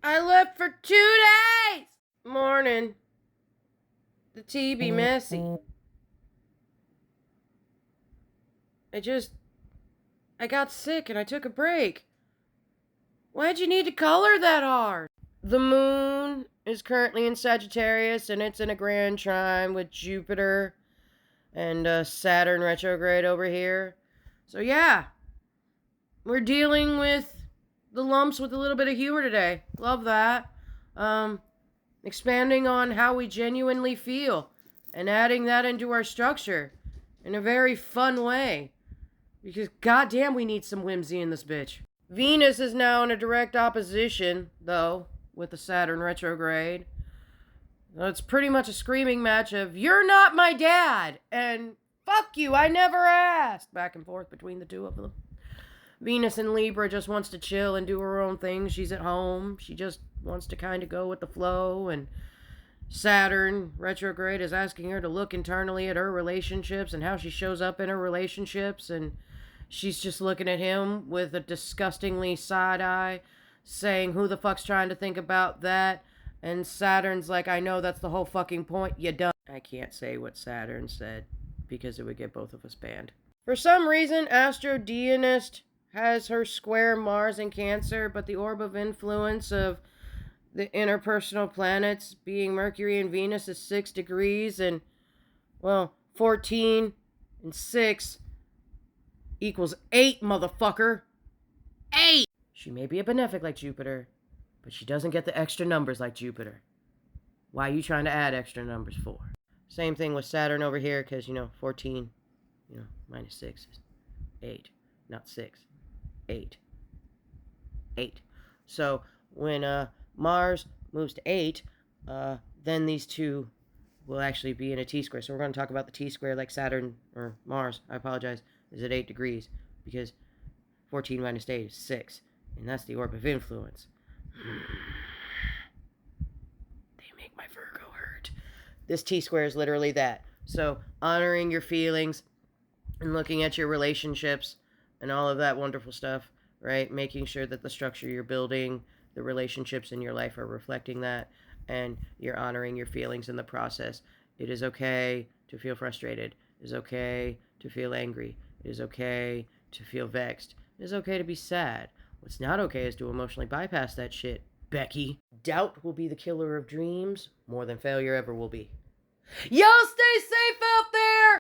I left for 2 days! Morning. The tea be messy. I got sick and I took a break. Why'd you need to color that hard? The moon is currently in Sagittarius and it's in a grand trine with Jupiter and Saturn retrograde over here. So yeah, we're dealing with the lumps with a little bit of humor today. Love that. Expanding on how we genuinely feel and adding that into our structure in a very fun way. Because goddamn, we need some whimsy in this bitch. Venus is now in a direct opposition, though, with the Saturn retrograde. It's pretty much a screaming match of, "You're not my dad!" and "Fuck you, I never asked!" back and forth between the two of them. Venus in Libra just wants to chill and do her own thing. She's at home. She just wants to kind of go with the flow. And Saturn retrograde is asking her to look internally at her relationships and how she shows up in her relationships. And she's just looking at him with a disgustingly side eye, saying, "Who the fuck's trying to think about that?" And Saturn's like, "I know, that's the whole fucking point, you dumb." I can't say what Saturn said because it would get both of us banned. For some reason, Astro Dionist has her square Mars in Cancer, but the orb of influence of the interpersonal planets being Mercury and Venus is 6 degrees, and, well, 14 and 6 equals 8, motherfucker. 8! She may be a benefic like Jupiter, but she doesn't get the extra numbers like Jupiter. Why are you trying to add extra numbers for? Same thing with Saturn over here, because, 14, minus 6 is 8, not 6. 8. 8. So when Mars moves to 8, then these two will actually be in a T-square. So we're going to talk about the T-square like Saturn, or Mars, I apologize, is at 8 degrees, because 14 minus 8 is 6, and that's the orb of influence. They make my Virgo hurt. This T-square is literally that. So honoring your feelings and looking at your relationships and all of that wonderful stuff, right? Making sure that the structure you're building, the relationships in your life are reflecting that, and you're honoring your feelings in the process. It is okay to feel frustrated. It is okay to feel angry. It is okay to feel vexed. It is okay to be sad. What's not okay is to emotionally bypass that shit, Becky. Doubt will be the killer of dreams more than failure ever will be. Y'all stay safe out there!